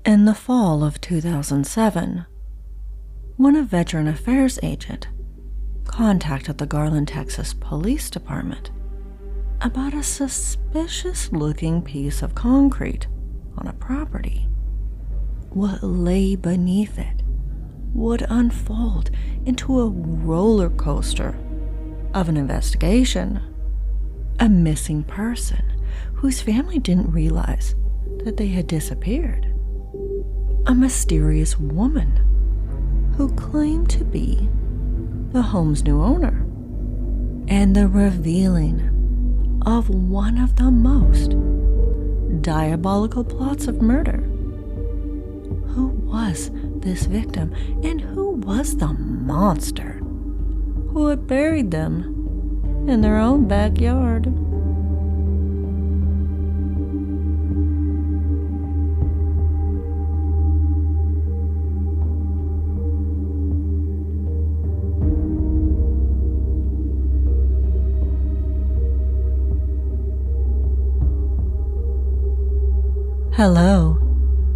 In the fall of 2007, when a Veteran Affairs agent contacted the Garland, Texas Police Department about a suspicious-looking piece of concrete on a property, what lay beneath it would unfold into a roller coaster of an investigation. A missing person whose family didn't realize that they had disappeared. A mysterious woman who claimed to be the home's new owner. And the revealing of one of the most diabolical plots of murder. Who was this victim, and who was the monster who had buried them in their own backyard? Hello,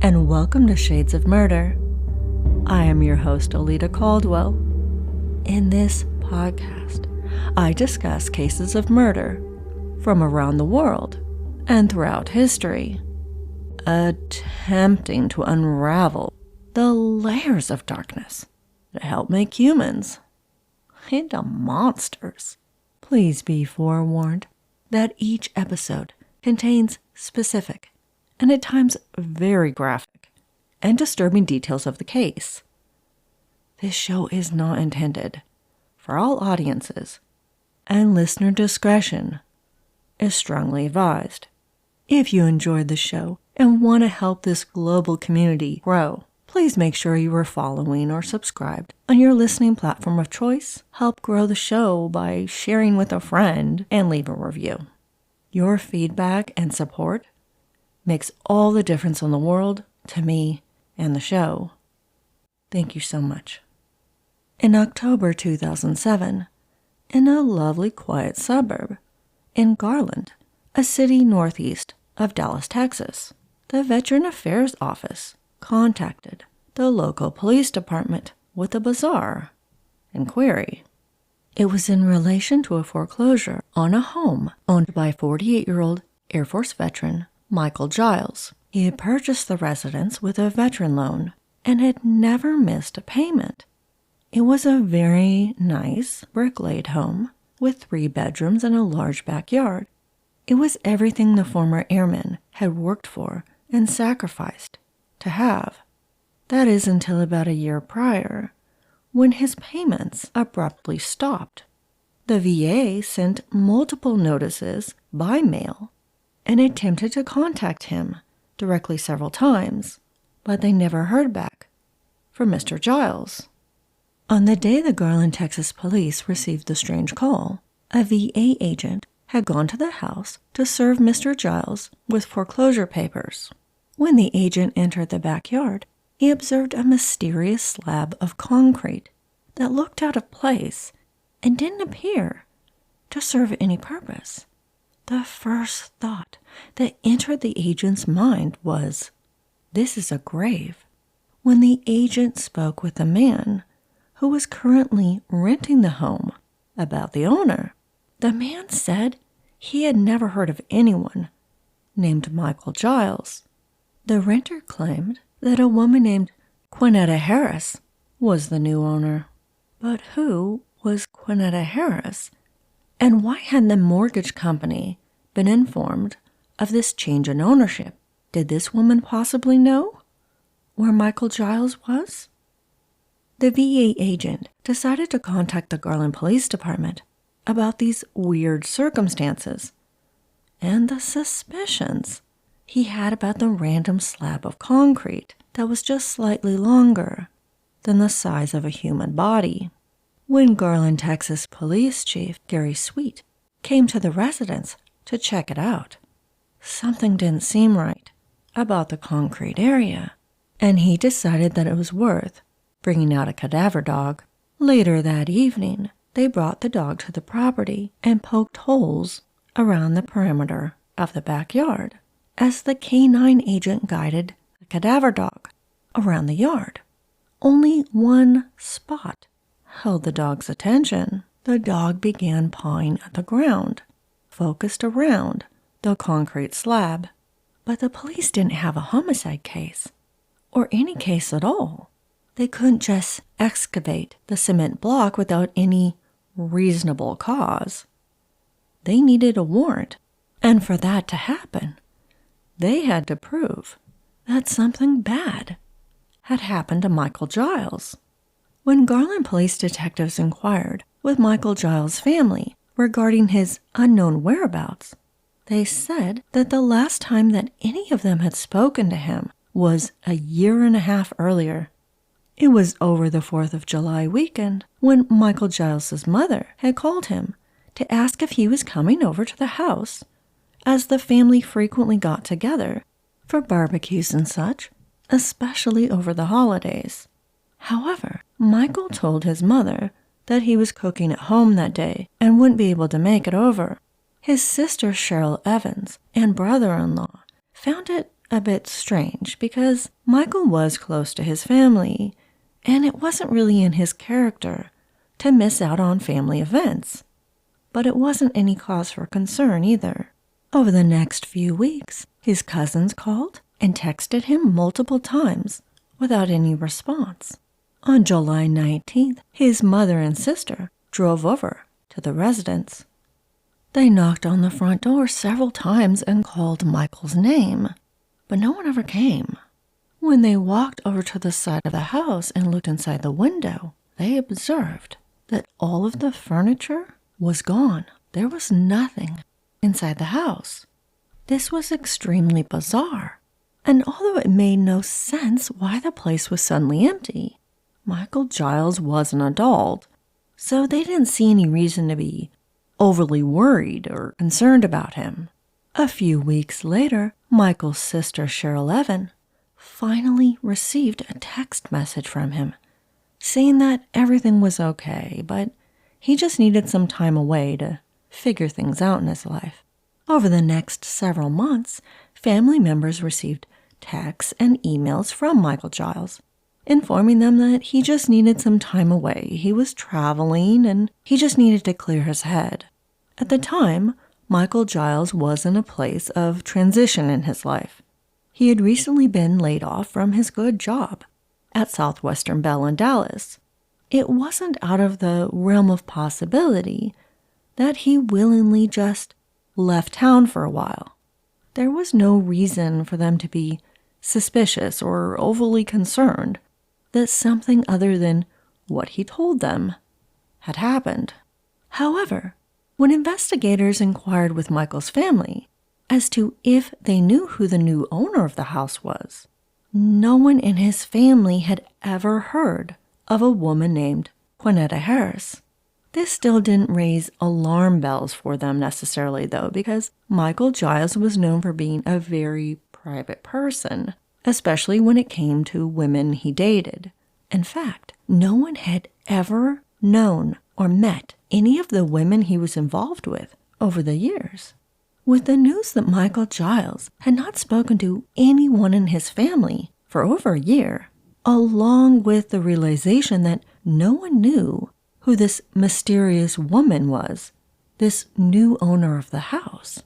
and welcome to Shades of Murder. I am your host, Alita Caldwell. In this podcast, I discuss cases of murder from around the world and throughout history, attempting to unravel the layers of darkness that help make humans into monsters. Please be forewarned that each episode contains specific and at times very graphic and disturbing details of the case. This show is not intended for all audiences, and listener discretion is strongly advised. If you enjoyed the show and want to help this global community grow, please make sure you are following or subscribed on your listening platform of choice. Help grow the show by sharing with a friend and leave a review. Your feedback and support makes all the difference in the world to me and the show. Thank you so much. In October 2007, in a lovely quiet suburb in Garland, a city northeast of Dallas, Texas, the Veteran Affairs Office contacted the local police department with a bizarre inquiry. It was in relation to a foreclosure on a home owned by 48-year-old Air Force veteran Michael Giles. He had purchased the residence with a veteran loan and had never missed a payment. It was a very nice brick-laid home with 3 bedrooms and a large backyard. It was everything the former airman had worked for and sacrificed to have. That is until about a year prior, when his payments abruptly stopped. The VA sent multiple notices by mail and attempted to contact him directly several times, but they never heard back from Mr. Giles. On the day the Garland, Texas police received the strange call, a VA agent had gone to the house to serve Mr. Giles with foreclosure papers. When the agent entered the backyard, he observed a mysterious slab of concrete that looked out of place and didn't appear to serve any purpose. The first thought that entered the agent's mind was, "This is a grave." When the agent spoke with the man who was currently renting the home about the owner, the man said he had never heard of anyone named Michael Giles. The renter claimed that a woman named Kwaneta Harris was the new owner. But who was Kwaneta Harris, and why hadn't the mortgage company been informed of this change in ownership? Did this woman possibly know where Michael Giles was? The VA agent decided to contact the Garland Police Department about these weird circumstances and the suspicions he had about the random slab of concrete that was just slightly longer than the size of a human body. When Garland, Texas Police Chief Gary Sweet came to the residence to check it out, something didn't seem right about the concrete area, and he decided that it was worth bringing out a cadaver dog. Later that evening, they brought the dog to the property and poked holes around the perimeter of the backyard. As the canine agent guided the cadaver dog around the yard. Only one spot held the dog's attention. The dog began pawing at the ground, focused around the concrete slab. But the police didn't have a homicide case, or any case at all. They couldn't just excavate the cement block without any reasonable cause. They needed a warrant, and for that to happen, they had to prove that something bad had happened to Michael Giles. When Garland police detectives inquired with Michael Giles' family regarding his unknown whereabouts, they said that the last time that any of them had spoken to him was a year and a half earlier. It was over the 4th of July weekend when Michael Giles' mother had called him to ask if he was coming over to the house, as the family frequently got together for barbecues and such, especially over the holidays. However, Michael told his mother that he was cooking at home that day and wouldn't be able to make it over. His sister Cheryl Evans and brother-in-law found it a bit strange because Michael was close to his family, and it wasn't really in his character to miss out on family events. But it wasn't any cause for concern either. Over the next few weeks, his cousins called and texted him multiple times without any response. On July 19th, his mother and sister drove over to the residence. They knocked on the front door several times and called Michael's name, but no one ever came. When they walked over to the side of the house and looked inside the window, they observed that all of the furniture was gone. There was nothing inside the house. This was extremely bizarre, and although it made no sense why the place was suddenly empty, Michael Giles was an adult, so they didn't see any reason to be overly worried or concerned about him. A few weeks later, Michael's sister Cheryl Evan finally received a text message from him saying that everything was okay, but he just needed some time away to figure things out in his life. Over the next several months, family members received texts and emails from Michael Giles, informing them that he just needed some time away. He was traveling and he just needed to clear his head. At the time, Michael Giles was in a place of transition in his life. He had recently been laid off from his good job at Southwestern Bell in Dallas. It wasn't out of the realm of possibility that he willingly just left town for a while. There was no reason for them to be suspicious or overly concerned that something other than what he told them had happened. However, when investigators inquired with Michael's family as to if they knew who the new owner of the house was, no one in his family had ever heard of a woman named Kwaneta Harris. This still didn't raise alarm bells for them necessarily, though, because Michael Giles was known for being a very private person, especially when it came to women he dated. In fact, no one had ever known or met any of the women he was involved with over the years. With the news that Michael Giles had not spoken to anyone in his family for over a year, along with the realization that no one knew who this mysterious woman was, this new owner of the house,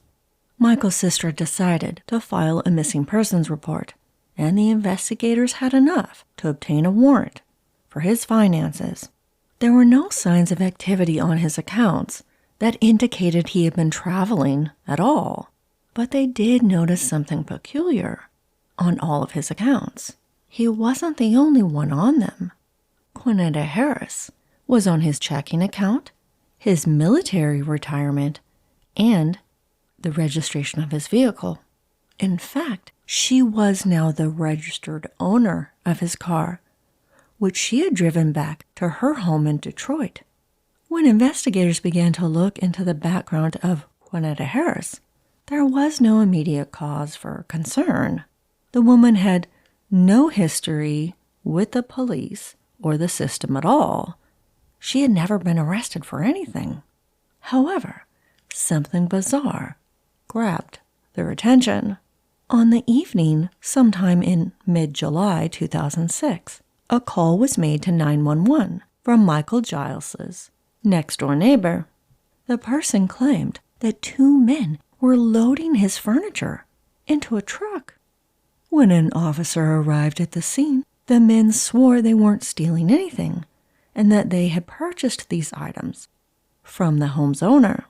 Michael's sister decided to file a missing persons report, and the investigators had enough to obtain a warrant for his finances. There were no signs of activity on his accounts that indicated he had been traveling at all, but they did notice something peculiar on all of his accounts. He wasn't the only one on them. Kwaneta Harris was on his checking account, his military retirement, and the registration of his vehicle. In fact, she was now the registered owner of his car, which she had driven back to her home in Detroit. When investigators began to look into the background of Kwaneta Harris, there was no immediate cause for concern. The woman had no history with the police or the system at all. She had never been arrested for anything. However, something bizarre grabbed their attention. On the evening, sometime in mid-July 2006, a call was made to 911 from Michael Giles's next-door neighbor. The person claimed that two men were loading his furniture into a truck. When an officer arrived at the scene, the men swore they weren't stealing anything and that they had purchased these items from the home's owner.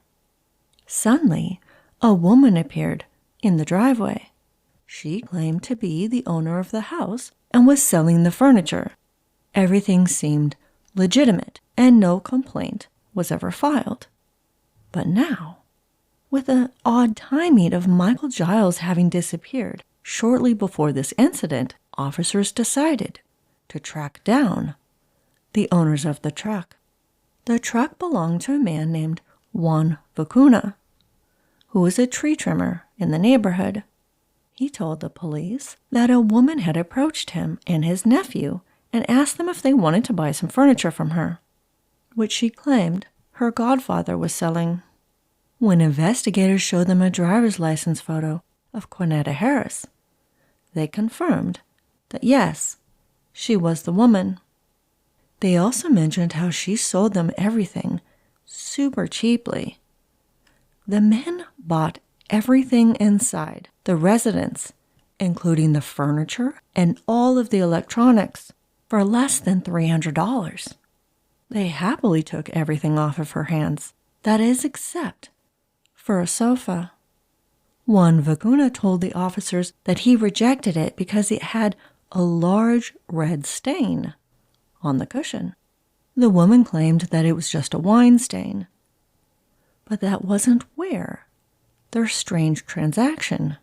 Suddenly, a woman appeared in the driveway. She claimed to be the owner of the house and was selling the furniture. Everything seemed legitimate and no complaint was ever filed. But now, with the odd timing of Michael Giles having disappeared shortly before this incident, officers decided to track down the owners of the truck. The truck belonged to a man named Juan Vacuna, who was a tree trimmer in the neighborhood. He told the police that a woman had approached him and his nephew and asked them if they wanted to buy some furniture from her, which she claimed her godfather was selling. When investigators showed them a driver's license photo of Kwaneta Harris, they confirmed that yes, she was the woman. They also mentioned how she sold them everything super cheaply. The men bought everything inside the residence, including the furniture and all of the electronics, for less than $300. They happily took everything off of her hands, that is, except for a sofa. Juan Vacuna told the officers that he rejected it because it had a large red stain on the cushion. The woman claimed that it was just a wine stain, but that wasn't where their strange transaction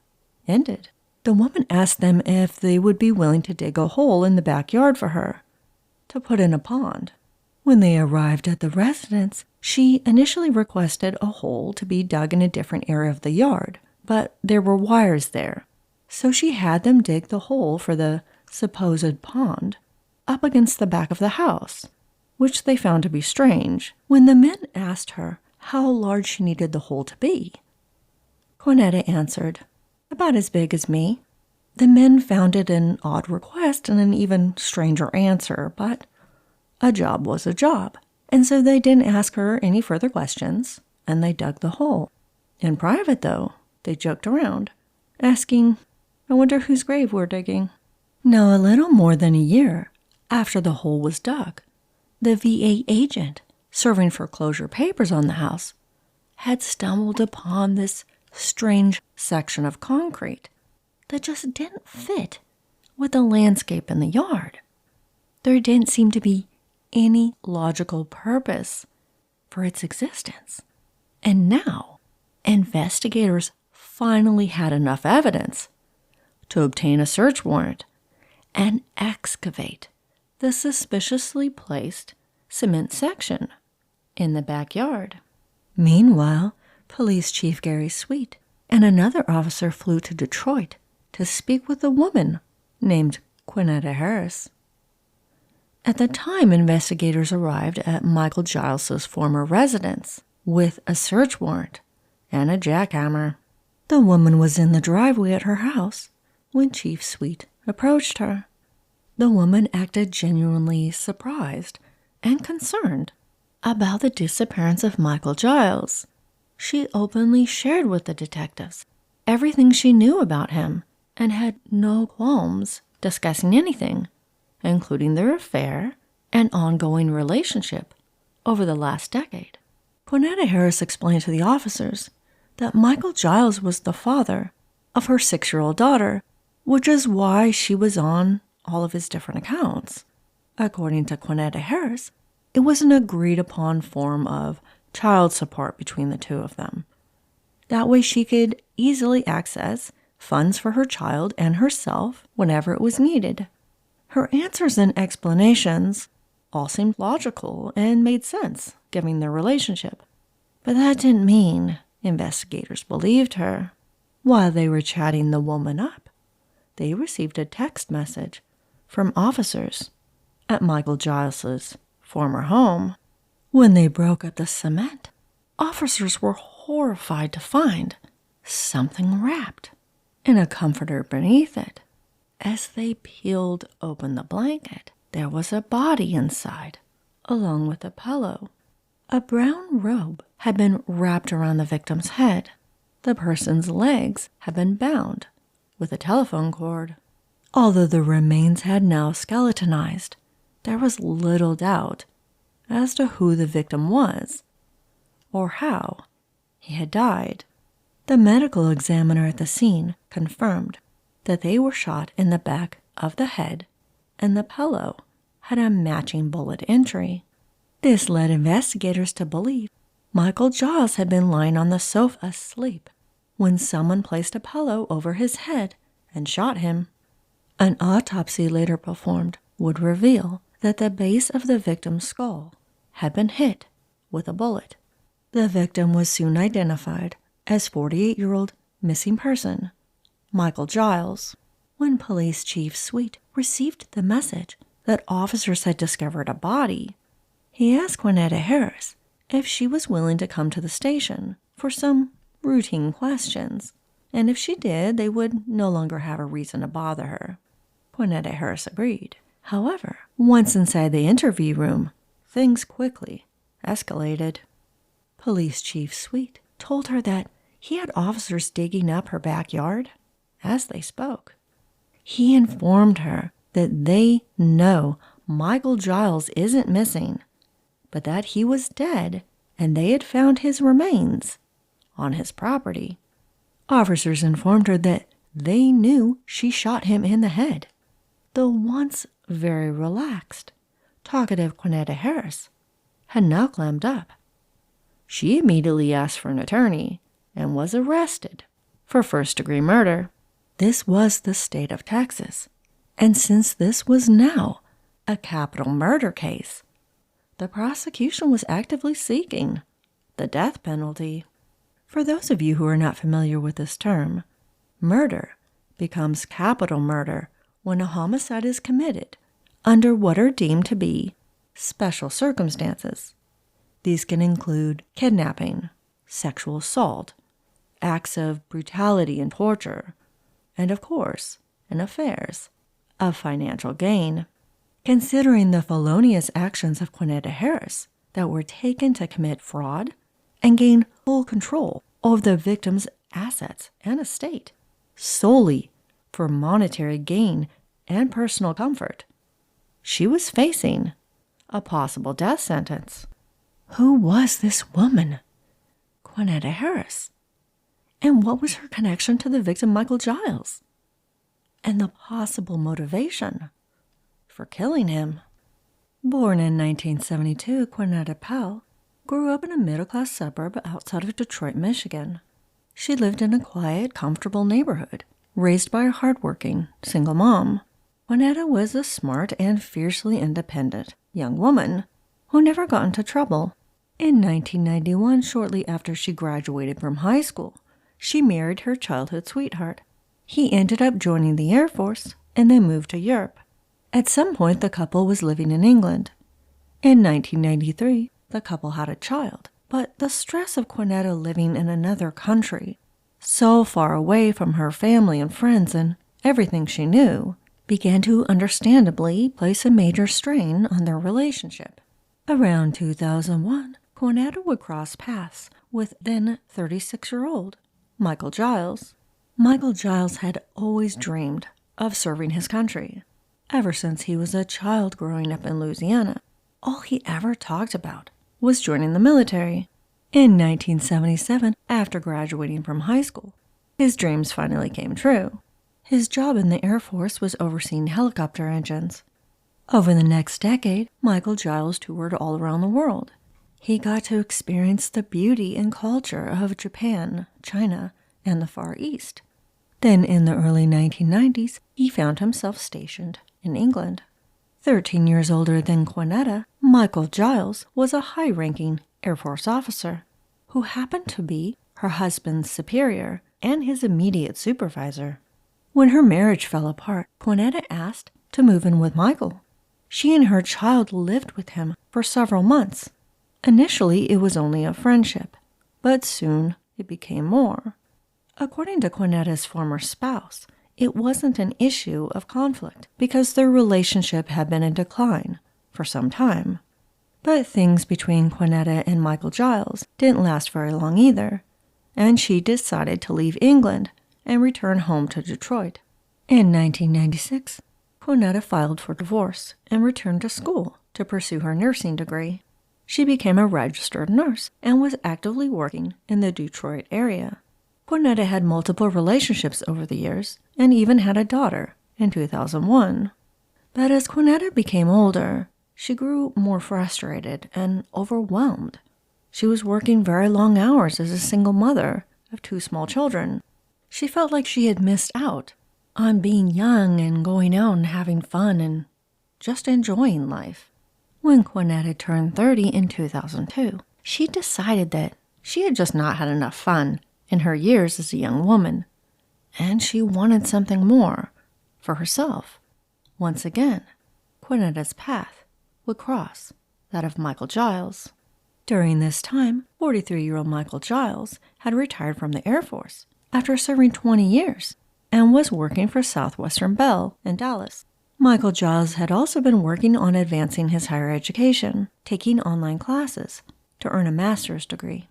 ended. The woman asked them if they would be willing to dig a hole in the backyard for her to put in a pond. When they arrived at the residence, she initially requested a hole to be dug in a different area of the yard, but there were wires there, so she had them dig the hole for the supposed pond up against the back of the house, which they found to be strange. When the men asked her how large she needed the hole to be, Kwaneta answered, "About as big as me." The men found it an odd request and an even stranger answer, but a job was a job, and so they didn't ask her any further questions, and they dug the hole. In private, though, they joked around, asking, "I wonder whose grave we're digging." Now, a little more than a year after the hole was dug, the VA agent serving foreclosure papers on the house had stumbled upon this strange section of concrete that just didn't fit with the landscape in the yard. There didn't seem to be any logical purpose for its existence. And now, investigators finally had enough evidence to obtain a search warrant and excavate the suspiciously placed cement section in the backyard. Meanwhile, Police Chief Gary Sweet and another officer flew to Detroit to speak with a woman named Kwaneta Harris. At the time, investigators arrived at Michael Giles's former residence with a search warrant and a jackhammer. The woman was in the driveway at her house when Chief Sweet approached her. The woman acted genuinely surprised and concerned about the disappearance of Michael Giles. She openly shared with the detectives everything she knew about him and had no qualms discussing anything, including their affair and ongoing relationship over the last decade. Kwaneta Harris explained to the officers that Michael Giles was the father of her 6-year-old daughter, which is why she was on all of his different accounts. According to Kwaneta Harris, it was an agreed-upon form of child support between the two of them. That way she could easily access funds for her child and herself whenever it was needed. Her answers and explanations all seemed logical and made sense, given their relationship. But that didn't mean investigators believed her. While they were chatting the woman up, they received a text message from officers at Michael Giles's former home. When they broke up the cement, officers were horrified to find something wrapped and a comforter beneath it. As they peeled open the blanket, there was a body inside, along with a pillow. A brown robe had been wrapped around the victim's head. The person's legs had been bound with a telephone cord. Although the remains had now skeletonized, there was little doubt as to who the victim was or how he had died. The medical examiner at the scene confirmed that they were shot in the back of the head, and the pillow had a matching bullet entry. This led investigators to believe Michael Giles had been lying on the sofa asleep when someone placed a pillow over his head and shot him. An autopsy later performed would reveal that the base of the victim's skull had been hit with a bullet. The victim was soon identified as 48-year-old missing person Michael Giles. When Police Chief Sweet received the message that officers had discovered a body, he asked Kwaneta Harris if she was willing to come to the station for some routine questions, and if she did, they would no longer have a reason to bother her. Kwaneta Harris agreed. However, once inside the interview room, things quickly escalated. Police Chief Sweet told her that he had officers digging up her backyard as they spoke. He informed her that they know Michael Giles isn't missing, but that he was dead and they had found his remains on his property. Officers informed her that they knew she shot him in the head. The once very relaxed, talkative Kwaneta Harris had now clammed up. She immediately asked for an attorney and was arrested for first-degree murder. This was the state of Texas, and since this was now a capital murder case, the prosecution was actively seeking the death penalty. For those of you who are not familiar with this term, murder becomes capital murder when a homicide is committed under what are deemed to be special circumstances. These can include kidnapping, sexual assault, acts of brutality and torture, and of course, in affairs of financial gain. Considering the felonious actions of Kwaneta Harris that were taken to commit fraud and gain full control of the victim's assets and estate solely for monetary gain and personal comfort, she was facing a possible death sentence. Who was this woman, Kwaneta Harris? And what was her connection to the victim Michael Giles? And the possible motivation for killing him? Born in 1972, Kwaneta Powell grew up in a middle-class suburb outside of Detroit, Michigan. She lived in a quiet, comfortable neighborhood, raised by a hardworking, single mom. Kwaneta was a smart and fiercely independent young woman who never got into trouble. In 1991, shortly after she graduated from high school, she married her childhood sweetheart. He ended up joining the Air Force and then moved to Europe. At some point, the couple was living in England. In 1993, the couple had a child, but the stress of Kwaneta living in another country, so far away from her family and friends and everything she knew, began to understandably place a major strain on their relationship. Around 2001, Kwaneta would cross paths with then 36-year-old Michael Giles. Michael Giles had always dreamed of serving his country. Ever since he was a child growing up in Louisiana, all he ever talked about was joining the military. In 1977, after graduating from high school, his dreams finally came true. His job in the Air Force was overseeing helicopter engines. Over the next decade, Michael Giles toured all around the world. He got to experience the beauty and culture of Japan, China, and the Far East. Then, in the early 1990s, he found himself stationed in England. 13 years older than Kwaneta, Michael Giles was a high-ranking Air Force officer who happened to be her husband's superior and his immediate supervisor. When her marriage fell apart, Kwaneta asked to move in with Michael. She and her child lived with him for several months. Initially, it was only a friendship, but soon it became more. According to Kwaneta's former spouse, it wasn't an issue of conflict because their relationship had been in decline for some time. But things between Kwaneta and Michael Giles didn't last very long either, and she decided to leave England and return home to Detroit. In 1996, Kwaneta filed for divorce and returned to school to pursue her nursing degree. She became a registered nurse and was actively working in the Detroit area. Kwaneta had multiple relationships over the years and even had a daughter in 2001. But as Kwaneta became older, she grew more frustrated and overwhelmed. She was working very long hours as a single mother of 2 small children. She felt like she had missed out on being young and going out and having fun and just enjoying life. When Kwaneta turned 30 in 2002, she decided that she had just not had enough fun in her years as a young woman, and she wanted something more for herself. Once again, Kwaneta's path would cross that of Michael Giles. During this time, 43-year-old Michael Giles had retired from the Air Force after serving 20 years and was working for Southwestern Bell in Dallas. Michael Giles had also been working on advancing his higher education, taking online classes to earn a master's degree.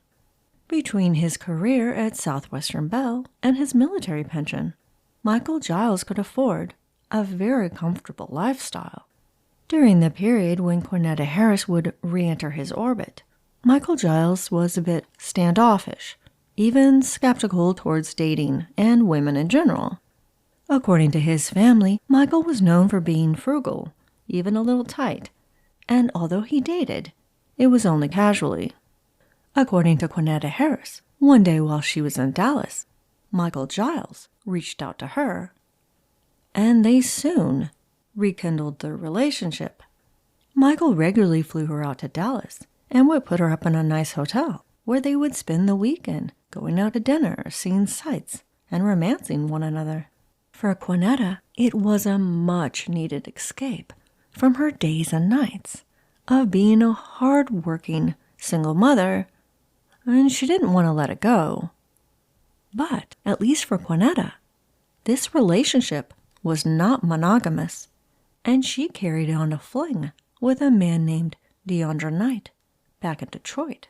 Between his career at Southwestern Bell and his military pension, Michael Giles could afford a very comfortable lifestyle. During the period when Kwaneta Harris would re-enter his orbit, Michael Giles was a bit standoffish, even skeptical towards dating and women in general. According to his family, Michael was known for being frugal, even a little tight, and although he dated, it was only casually. According to Kwaneta Harris, one day while she was in Dallas, Michael Giles reached out to her, and they soon rekindled their relationship. Michael regularly flew her out to Dallas and would put her up in a nice hotel where they would spend the weekend going out to dinner, seeing sights, and romancing one another. For Kwaneta, it was a much-needed escape from her days and nights of being a hard-working single mother, and she didn't want to let it go. But, at least for Kwaneta, this relationship was not monogamous, and she carried on a fling with a man named DeAndre Knight back in Detroit.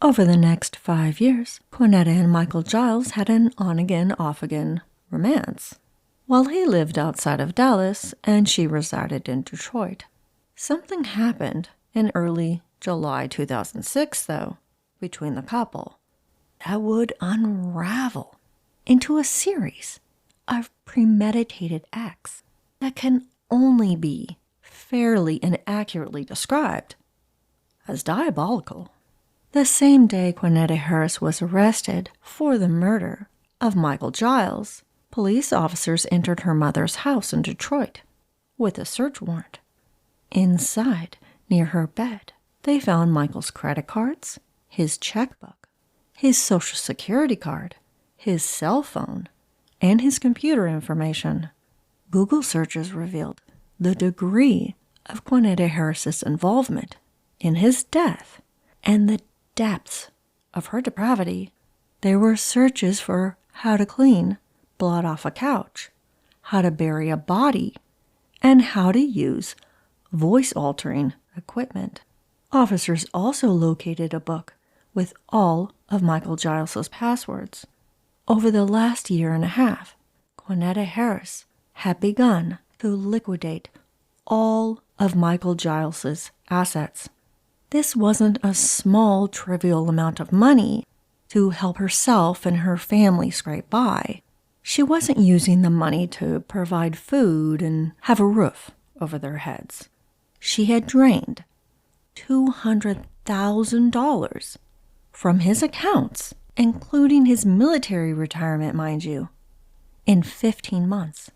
Over the next 5 years, Kwaneta and Michael Giles had an on-again, off-again romance, while he lived outside of Dallas and she resided in Detroit. Something happened in early July 2006, though, between the couple that would unravel into a series of premeditated acts that can only be fairly and accurately described as diabolical. The same day Kwaneta Harris was arrested for the murder of Michael Giles, police officers entered her mother's house in Detroit with a search warrant. Inside, near her bed, they found Michael's credit cards, his checkbook, his social security card, his cell phone, and his computer information. Google searches revealed the degree of Kwaneta Harris's involvement in his death and the depths of her depravity. There were searches for how to clean blood off a couch, how to bury a body, and how to use voice-altering equipment. Officers also located a book with all of Michael Giles's passwords. Over the last year and a half, Kwaneta Harris had begun to liquidate all of Michael Giles's assets. This wasn't a small, trivial amount of money to help herself and her family scrape by. She wasn't using the money to provide food and have a roof over their heads. She had drained $200,000 from his accounts, including his military retirement, mind you, in 15 months.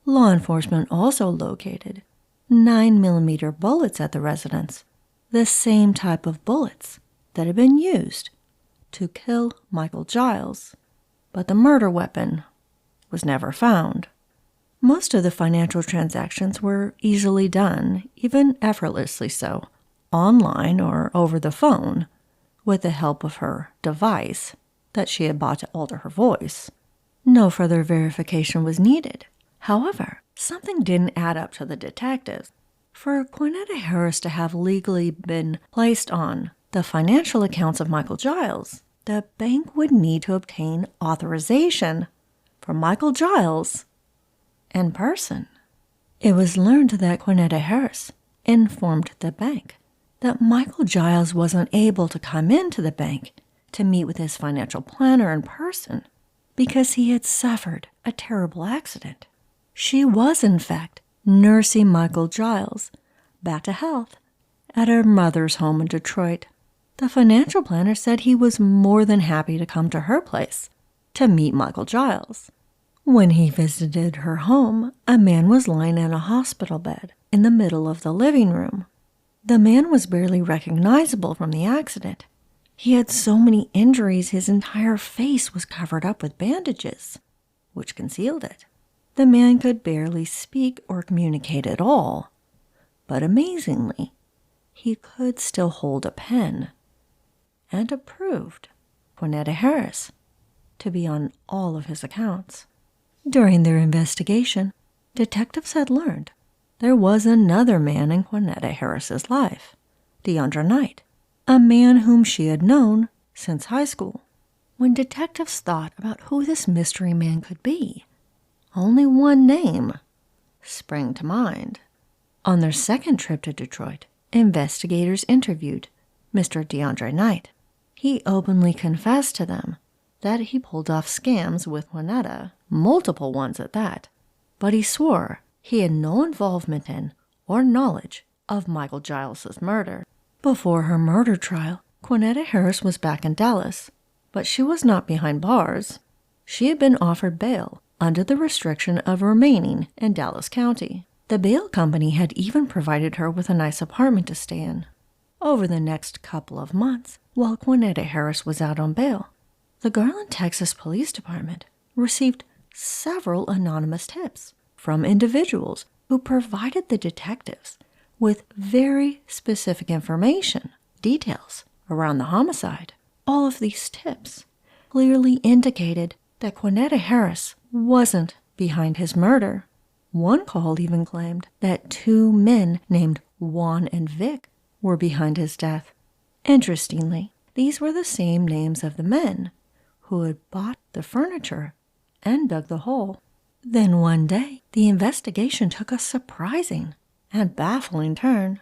Law enforcement also located 9mm bullets at the residence, the same type of bullets that had been used to kill Michael Giles, but the murder weapon was never found. Most of the financial transactions were easily done, even effortlessly so, online or over the phone, with the help of her device that she had bought to alter her voice. No further verification was needed. However, something didn't add up to the detectives. For Kwaneta Harris to have legally been placed on the financial accounts of Michael Giles, the bank would need to obtain authorization from Michael Giles in person. It was learned that Kwaneta Harris informed the bank that Michael Giles wasn't able to come into the bank to meet with his financial planner in person because he had suffered a terrible accident. She was, in fact, nursing Michael Giles back to health at her mother's home in Detroit. The financial planner said he was more than happy to come to her place to meet Michael Giles. When he visited her home, a man was lying in a hospital bed in the middle of the living room. The man was barely recognizable from the accident. He had so many injuries his entire face was covered up with bandages, which concealed it. The man could barely speak or communicate at all, but amazingly, he could still hold a pen, and approved Kwaneta Harris to be on all of his accounts. During their investigation, detectives had learned there was another man in Kwaneta Harris's life, Deandra Knight, a man whom she had known since high school. When detectives thought about who this mystery man could be, only one name sprang to mind. On their second trip to Detroit, investigators interviewed Mr. Deandra Knight. He openly confessed to them that he pulled off scams with Kwaneta, multiple ones at that, but he swore he had no involvement in or knowledge of Michael Giles' murder. Before her murder trial, Kwaneta Harris was back in Dallas, but she was not behind bars. She had been offered bail under the restriction of remaining in Dallas County. The bail company had even provided her with a nice apartment to stay in. Over the next couple of months, while Kwaneta Harris was out on bail, the Garland, Texas Police Department received several anonymous tips from individuals who provided the detectives with very specific information, details around the homicide. All of these tips clearly indicated that Kwaneta Harris wasn't behind his murder. One call even claimed that two men named Juan and Vic were behind his death. Interestingly, these were the same names of the men who had bought the furniture and dug the hole. Then one day, the investigation took a surprising and baffling turn.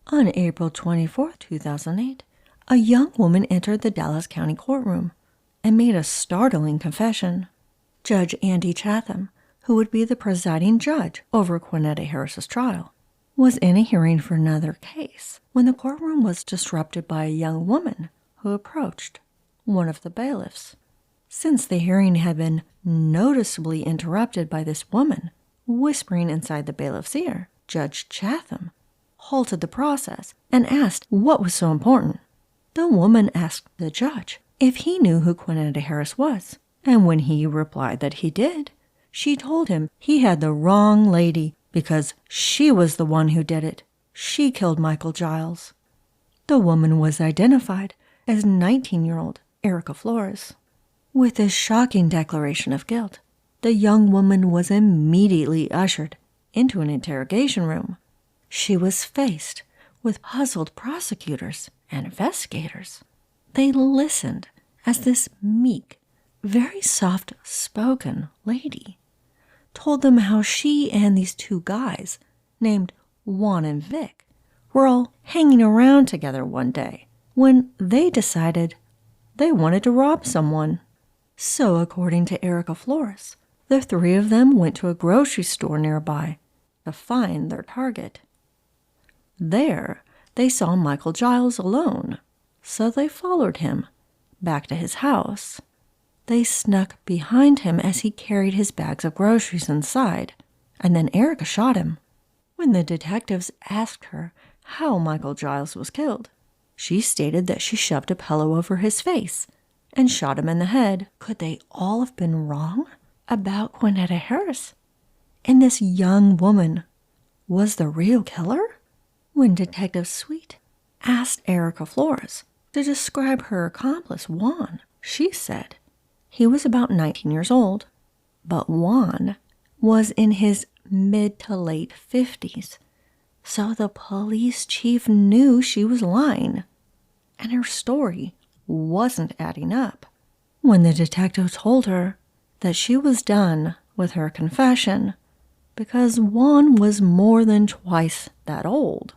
On April 24, 2008, a young woman entered the Dallas County courtroom and made a startling confession. Judge Andy Chatham, who would be the presiding judge over Kwaneta Harris's trial, was in a hearing for another case when the courtroom was disrupted by a young woman who approached one of the bailiffs. Since the hearing had been noticeably interrupted by this woman whispering inside the bailiff's ear, Judge Chatham halted the process and asked what was so important. The woman asked the judge if he knew who Kwaneta Harris was, and when he replied that he did, she told him he had the wrong lady because she was the one who did it. She killed Michael Giles. The woman was identified as 19-year-old Erica Flores. With this shocking declaration of guilt, the young woman was immediately ushered into an interrogation room. She was faced with puzzled prosecutors and investigators. They listened as this meek, very soft-spoken lady told them how she and these two guys, named Juan and Vic, were all hanging around together one day when they decided they wanted to rob someone. So, according to Erica Flores, the three of them went to a grocery store nearby to find their target. There, they saw Michael Giles alone, so they followed him back to his house. They snuck behind him as he carried his bags of groceries inside, and then Erica shot him. When the detectives asked her how Michael Giles was killed, she stated that she shoved a pillow over his face and shot him in the head. Could they all have been wrong about Kwaneta Harris? And this young woman was the real killer? When Detective Sweet asked Erica Flores to describe her accomplice, Juan, she said he was about 19 years old. But Juan was in his mid to late 50s, so the police chief knew she was lying, and her story wasn't adding up. When the detective told her that she was done with her confession because Juan was more than twice that old,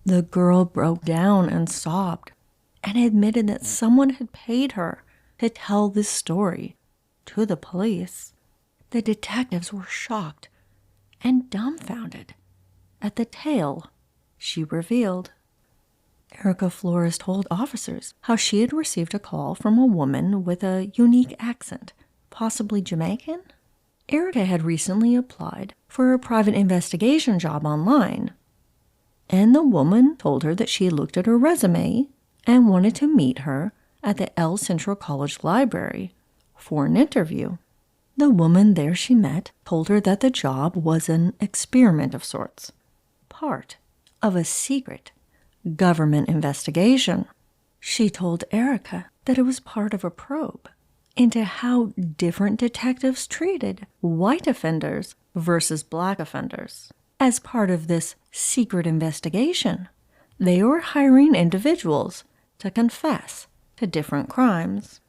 the girl broke down and sobbed and admitted that someone had paid her to tell this story to the police. The detectives were shocked and dumbfounded at the tale she revealed. Erica Flores told officers how she had received a call from a woman with a unique accent, possibly Jamaican. Erica had recently applied for a private investigation job online, and the woman told her that she had looked at her resume and wanted to meet her at the El Centro College Library for an interview. The woman there she met told her that the job was an experiment of sorts, part of a secret government investigation. She told Erica that it was part of a probe into how different detectives treated white offenders versus black offenders. As part of this secret investigation, they were hiring individuals to confess to different crimes.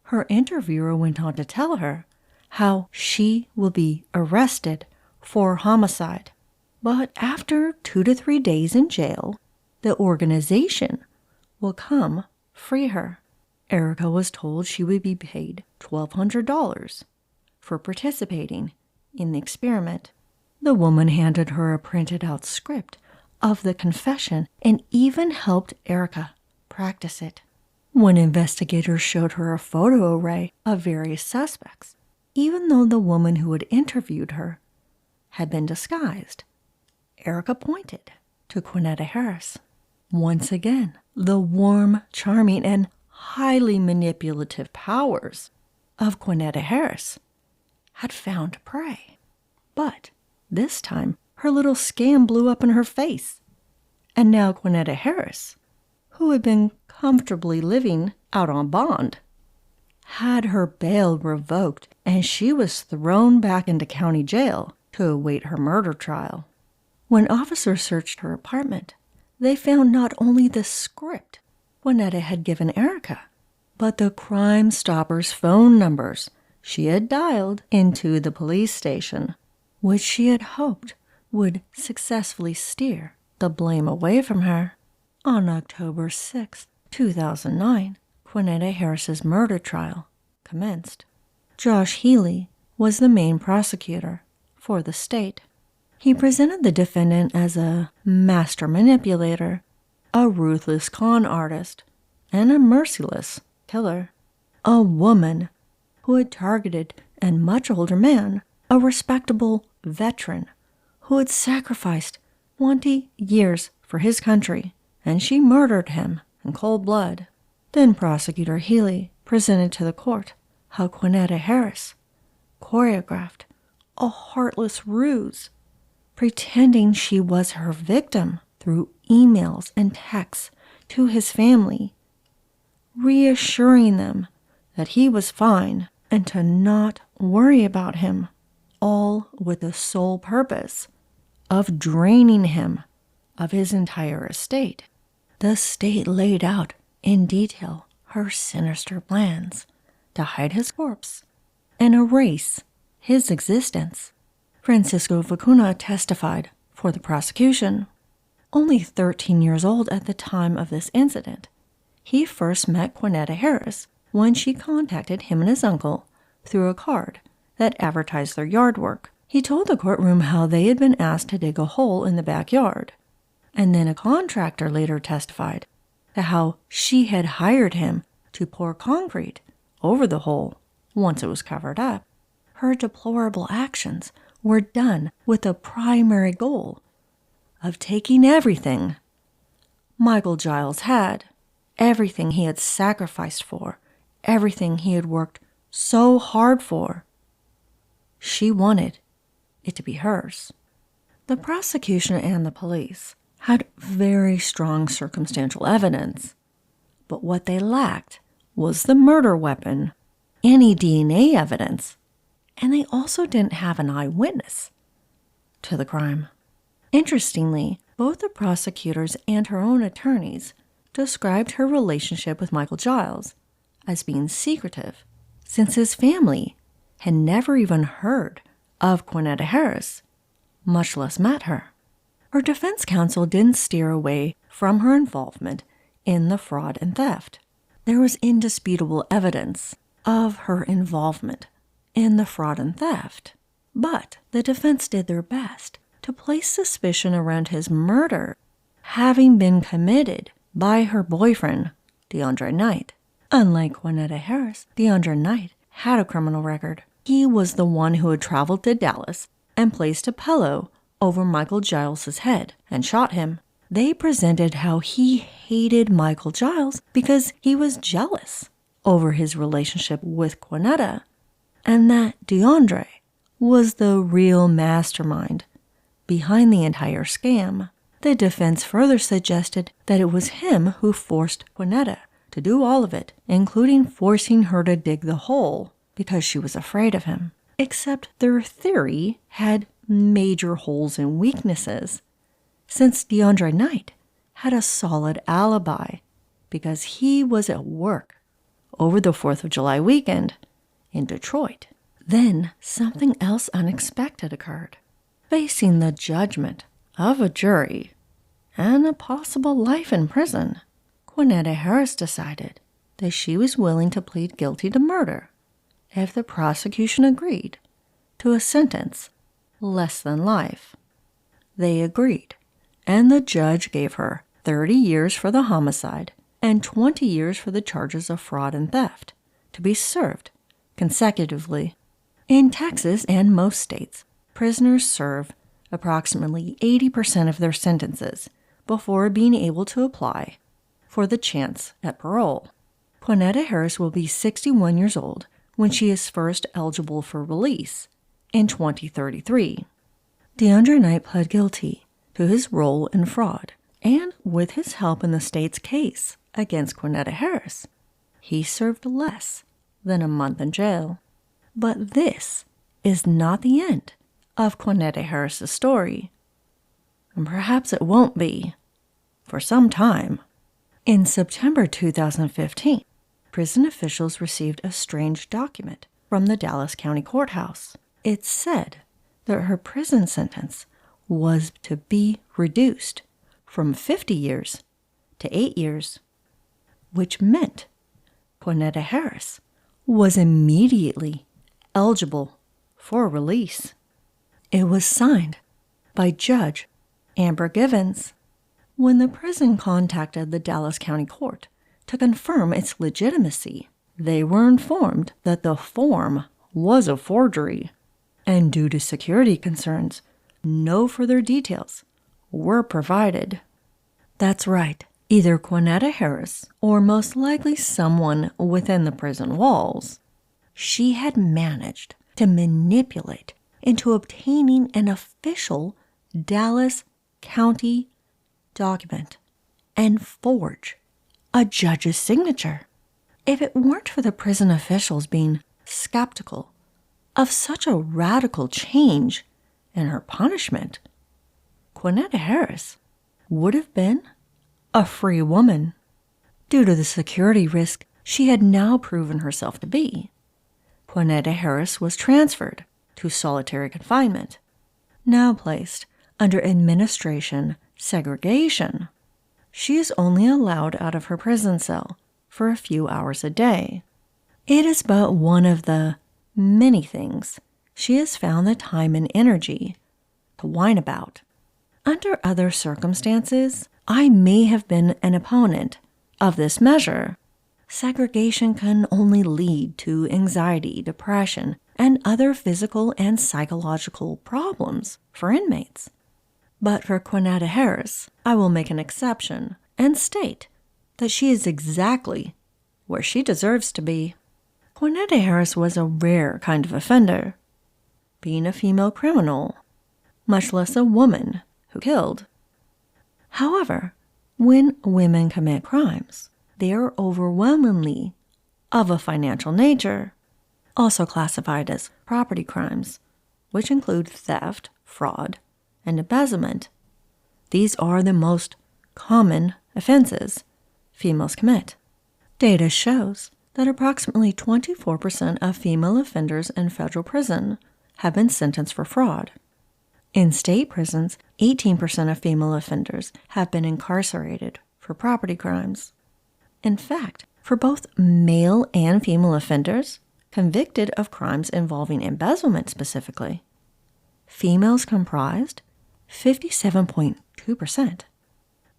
Her interviewer went on to tell her how she will be arrested for homicide, but after 2 to 3 days in jail, the organization will come free her. Erica was told she would be paid $1,200 for participating in the experiment. The woman handed her a printed out script of the confession and even helped Erica practice it. When investigators showed her a photo array of various suspects, even though the woman who had interviewed her had been disguised, Erica pointed to Kwaneta Harris. Once again, the warm, charming, and highly manipulative powers of Kwaneta Harris had found prey. But this time, her little scam blew up in her face. And now Kwaneta Harris, who had been comfortably living out on bond, had her bail revoked, and she was thrown back into county jail to await her murder trial. When officers searched her apartment, they found not only the script Kwaneta had given Erica, but the Crime Stoppers phone numbers she had dialed into the police station, which she had hoped would successfully steer the blame away from her. On October 6, 2009, Kwaneta Harris's murder trial commenced. Josh Healy was the main prosecutor for the state. He presented the defendant as a master manipulator, a ruthless con artist, and a merciless killer. A woman who had targeted a much older man, a respectable veteran who had sacrificed 20 years for his country, and she murdered him in cold blood. Then Prosecutor Healy presented to the court how Kwaneta Harris choreographed a heartless ruse, pretending she was her victim through emails and texts to his family, reassuring them that he was fine and to not worry about him, all with the sole purpose of draining him of his entire estate. The state laid out in detail her sinister plans to hide his corpse and erase his existence. Francisco Vicuna testified for the prosecution. Only 13 years old at the time of this incident, he first met Kwaneta Harris when she contacted him and his uncle through a card that advertised their yard work. He told the courtroom how they had been asked to dig a hole in the backyard, and then a contractor later testified to how she had hired him to pour concrete over the hole once it was covered up. Her deplorable actions were done with the primary goal of taking everything Michael Giles had, everything he had sacrificed for, everything he had worked so hard for. She wanted it to be hers. The prosecution and the police had very strong circumstantial evidence, but what they lacked was the murder weapon, any DNA evidence, and they also didn't have an eyewitness to the crime. Interestingly, both the prosecutors and her own attorneys described her relationship with Michael Giles as being secretive, since his family had never even heard of Kwaneta Harris, much less met her. Her defense counsel didn't steer away from her involvement in the fraud and theft. There was indisputable evidence of her involvement in the fraud and theft, but the defense did their best to place suspicion around his murder having been committed by her boyfriend, DeAndre Knight. Unlike Kwaneta Harris, DeAndre Knight had a criminal record. He was the one who had traveled to Dallas and placed a pillow over Michael Giles' head and shot him. They presented how he hated Michael Giles because he was jealous over his relationship with Kwaneta, and that DeAndre was the real mastermind behind the entire scam. The defense further suggested that it was him who forced Kwaneta to do all of it, including forcing her to dig the hole because she was afraid of him. Except their theory had major holes and weaknesses, since DeAndre Knight had a solid alibi because he was at work over the 4th of July weekend in Detroit. Then something else unexpected occurred. Facing the judgment of a jury and a possible life in prison, Kwaneta Harris decided that she was willing to plead guilty to murder if the prosecution agreed to a sentence less than life. They agreed, and the judge gave her 30 years for the homicide and 20 years for the charges of fraud and theft to be served consecutively. In Texas and most states, prisoners serve approximately 80% of their sentences before being able to apply for the chance at parole. Kwaneta Harris will be 61 years old when she is first eligible for release in 2033. DeAndre Knight pled guilty to his role in fraud, and with his help in the state's case against Kwaneta Harris, he served less than a month in jail. But this is not the end of Kwaneta Harris's story, and perhaps it won't be for some time. In September 2015, prison officials received a strange document from the Dallas County Courthouse. It said that her prison sentence was to be reduced from 50 years to 8 years, which meant Kwaneta Harris was immediately eligible for release. It was signed by Judge Amber Givens. When the prison contacted the Dallas County Court to confirm its legitimacy, they were informed that the form was a forgery, and due to security concerns, no further details were provided. That's right, either Kwaneta Harris, or most likely someone within the prison walls, she had managed to manipulate into obtaining an official Dallas County document and forge a judge's signature. If it weren't for the prison officials being skeptical of such a radical change in her punishment, Kwaneta Harris would have been a free woman. Due to the security risk she had now proven herself to be, Kwaneta Harris was transferred to solitary confinement, now placed under administration segregation. She is only allowed out of her prison cell for a few hours a day. It is but one of the many things she has found the time and energy to whine about. Under other circumstances, I may have been an opponent of this measure. Segregation can only lead to anxiety, depression, and other physical and psychological problems for inmates. But for Kwaneta Harris, I will make an exception and state that she is exactly where she deserves to be. Kwaneta Harris was a rare kind of offender, being a female criminal, much less a woman who killed. However, when women commit crimes, they are overwhelmingly of a financial nature. also classified as property crimes, which include theft, fraud, and embezzlement. These are the most common offenses females commit. Data shows that approximately 24% of female offenders in federal prison have been sentenced for fraud. In state prisons, 18% of female offenders have been incarcerated for property crimes. In fact, for both male and female offenders convicted of crimes involving embezzlement specifically, females comprised 57.2%.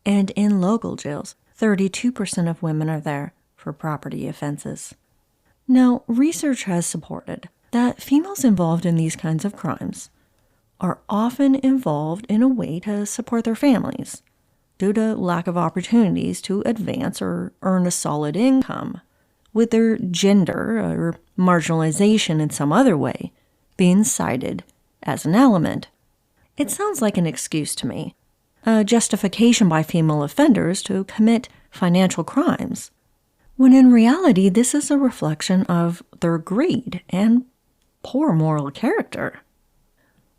And in local jails, 32% of women are there for property offenses. Now, research has supported that females involved in these kinds of crimes are often involved in a way to support their families due to lack of opportunities to advance or earn a solid income, with their gender or marginalization in some other way being cited as an element. It sounds like an excuse to me, a justification by female offenders to commit financial crimes, when in reality this is a reflection of their greed and poor moral character.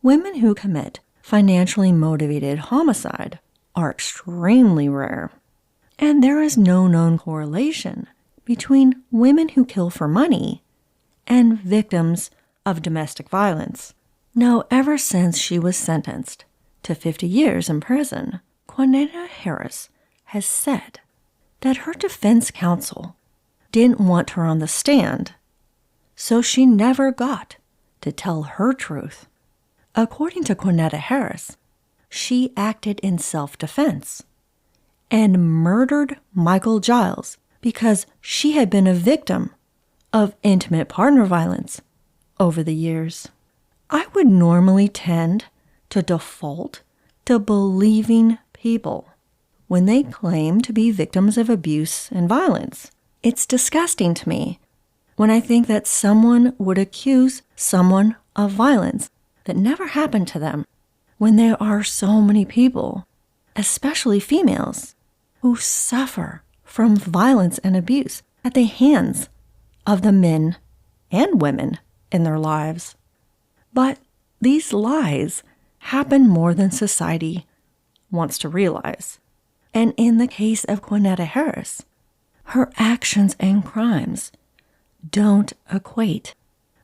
Women who commit financially motivated homicide are extremely rare, and there is no known correlation between women who kill for money and victims of domestic violence. Now, ever since she was sentenced to 50 years in prison, Kwaneta Harris has said that her defense counsel didn't want her on the stand, so she never got to tell her truth. According to Kwaneta Harris, she acted in self-defense and murdered Michael Giles because she had been a victim of intimate partner violence over the years. I would normally tend to default to believing people when they claim to be victims of abuse and violence. It's disgusting to me when I think that someone would accuse someone of violence that never happened to them, when there are so many people, especially females, who suffer from violence and abuse at the hands of the men and women in their lives. But these lies happen more than society wants to realize. And in the case of Kwaneta Harris, her actions and crimes don't equate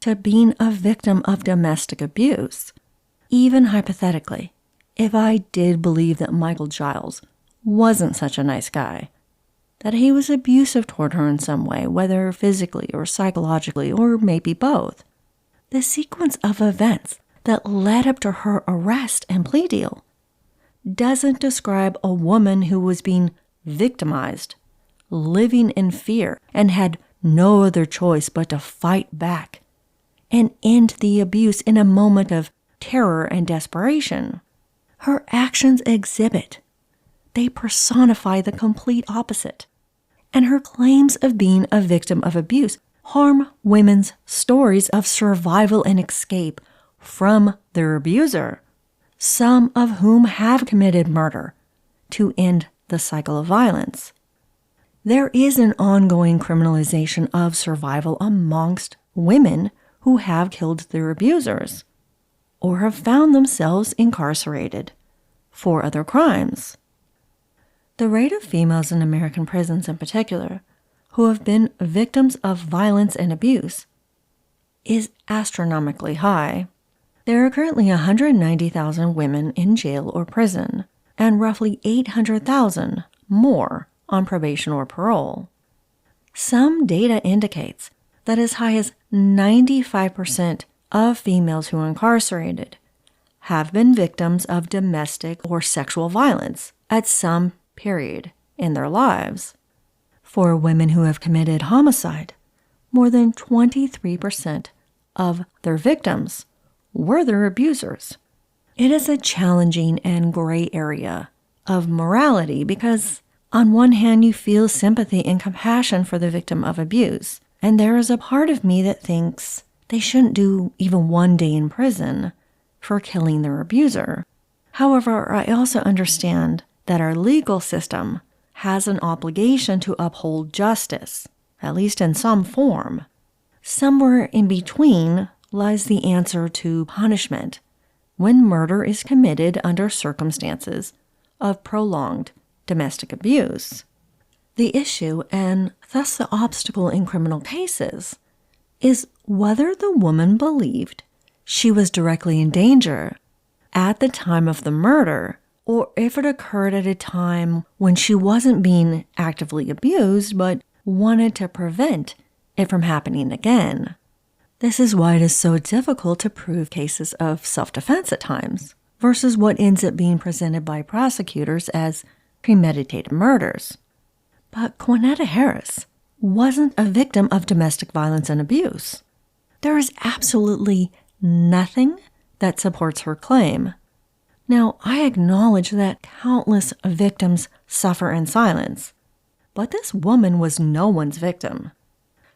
to being a victim of domestic abuse. Even hypothetically, if I did believe that Michael Giles wasn't such a nice guy, that he was abusive toward her in some way, whether physically or psychologically, or maybe both, the sequence of events that led up to her arrest and plea deal doesn't describe a woman who was being victimized, living in fear, and had no other choice but to fight back and end the abuse in a moment of terror and desperation. Her actions they personify the complete opposite. And her claims of being a victim of abuse harm women's stories of survival and escape from their abuser, some of whom have committed murder to end the cycle of violence. There is an ongoing criminalization of survival amongst women who have killed their abusers or have found themselves incarcerated for other crimes. The rate of females in American prisons in particular who have been victims of violence and abuse is astronomically high. There are currently 190,000 women in jail or prison, and roughly 800,000 more on probation or parole. Some data indicates that as high as 95% of females who are incarcerated have been victims of domestic or sexual violence at some period in their lives. For women who have committed homicide, more than 23% of their victims were their abusers. It is a challenging and gray area of morality because on one hand you feel sympathy and compassion for the victim of abuse, and there is a part of me that thinks they shouldn't do even 1 day in prison for killing their abuser. However, I also understand that our legal system has an obligation to uphold justice, at least in some form. Somewhere in between lies the answer to punishment when murder is committed under circumstances of prolonged domestic abuse. The issue, and thus the obstacle in criminal cases, is whether the woman believed she was directly in danger at the time of the murder, or if it occurred at a time when she wasn't being actively abused but wanted to prevent it from happening again. This is why it is so difficult to prove cases of self-defense at times, versus what ends up being presented by prosecutors as premeditated murders. But Kwaneta Harris wasn't a victim of domestic violence and abuse. There is absolutely nothing that supports her claim. Now, I acknowledge that countless victims suffer in silence, but this woman was no one's victim.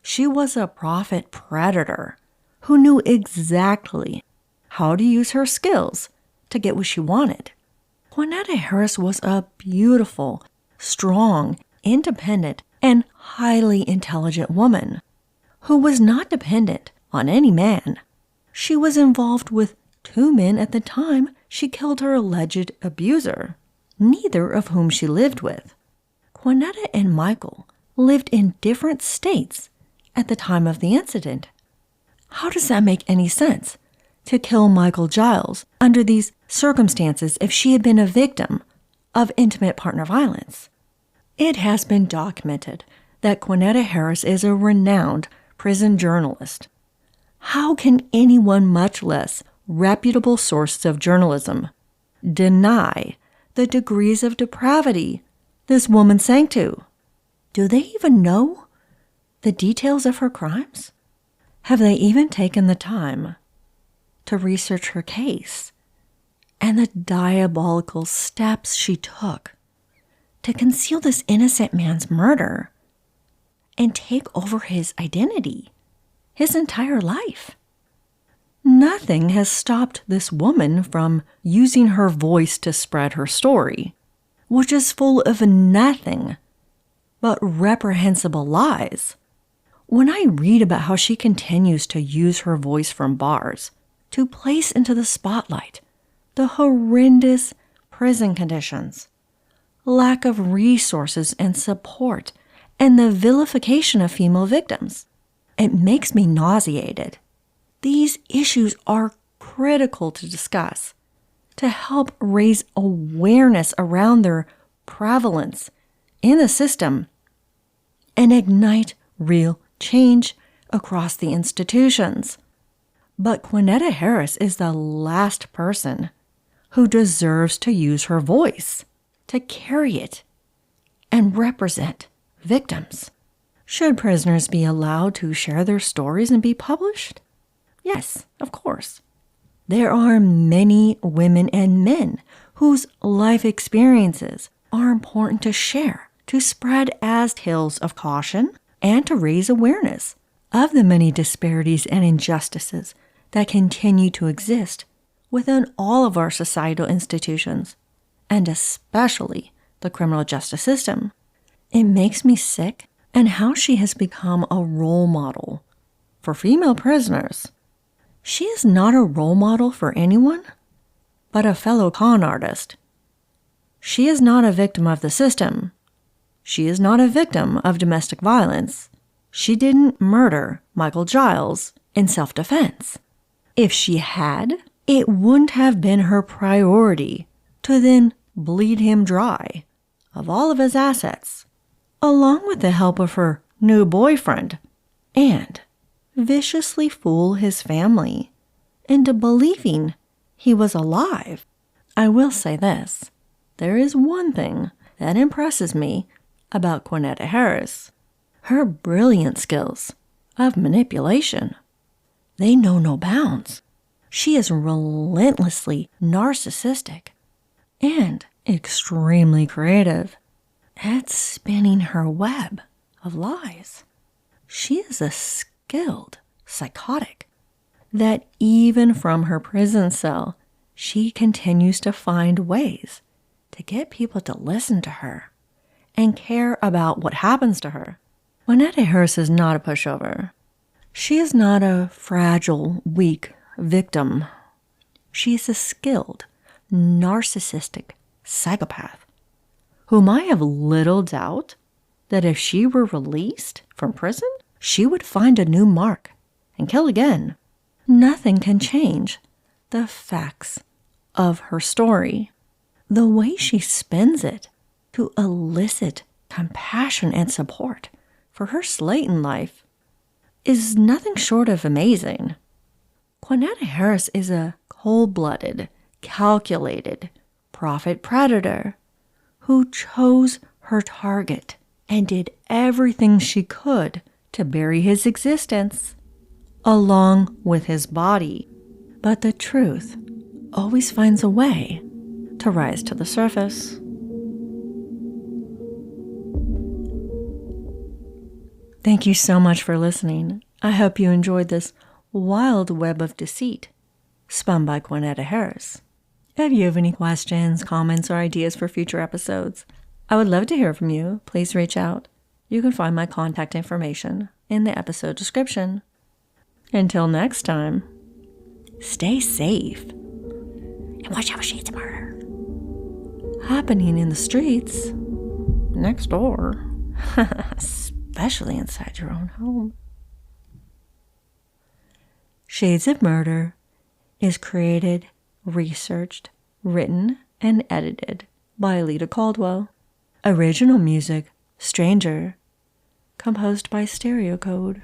She was a profit predator who knew exactly how to use her skills to get what she wanted. Kwaneta Harris was a beautiful, strong, independent, and highly intelligent woman who was not dependent on any man. She was involved with 2 men at the time she killed her alleged abuser, neither of whom she lived with. Kwaneta and Michael lived in different states at the time of the incident. How does that make any sense, to kill Michael Giles under these circumstances if she had been a victim of intimate partner violence? It has been documented that Kwaneta Harris is a renowned prison journalist. How can anyone, much less reputable sources of journalism, deny the degrees of depravity this woman sank to? Do they even know the details of her crimes? Have they even taken the time to research her case and the diabolical steps she took to conceal this innocent man's murder and take over his identity, his entire life? Nothing has stopped this woman from using her voice to spread her story, which is full of nothing but reprehensible lies. When I read about how she continues to use her voice from bars to place into the spotlight the horrendous prison conditions, lack of resources and support, and the vilification of female victims, it makes me nauseated. These issues are critical to discuss to help raise awareness around their prevalence in the system and ignite real change across the institutions. But Kwaneta Harris is the last person who deserves to use her voice to carry it and represent victims. Should prisoners be allowed to share their stories and be published? Yes, of course. There are many women and men whose life experiences are important to share, to spread as tales of caution, and to raise awareness of the many disparities and injustices that continue to exist within all of our societal institutions, and especially the criminal justice system. It makes me sick and how she has become a role model for female prisoners. She is not a role model for anyone but a fellow con artist. She is not a victim of the system. She is not a victim of domestic violence. She didn't murder Michael Giles in self-defense. If she had, it wouldn't have been her priority to then bleed him dry of all of his assets, along with the help of her new boyfriend, and viciously fool his family into believing he was alive. I will say this, there is one thing that impresses me about Kwaneta Harris: her brilliant skills of manipulation. They know no bounds. She is relentlessly narcissistic and extremely creative at spinning her web of lies. She is a skilled psychotic that even from her prison cell, she continues to find ways to get people to listen to her and care about what happens to her. Kwaneta Harris is not a pushover. She is not a fragile, weak victim. She is a skilled, narcissistic psychopath whom I have little doubt that if she were released from prison, she would find a new mark and kill again. Nothing can change the facts of her story. The way she spins it to elicit compassion and support for her slate in life is nothing short of amazing. Kwaneta Harris is a cold-blooded, calculated profit predator who chose her target and did everything she could to bury his existence, along with his body. But the truth always finds a way to rise to the surface. Thank you so much for listening. I hope you enjoyed this wild web of deceit spun by Kwaneta Harris. If you have any questions, comments, or ideas for future episodes, I would love to hear from you. Please reach out. You can find my contact information in the episode description. Until next time, stay safe and watch out for shades of murder happening in the streets next door, especially inside your own home. Shades of Murder is created, researched, written, and edited by Alita Caldwell. Original music, Stranger, composed by Stereo Code.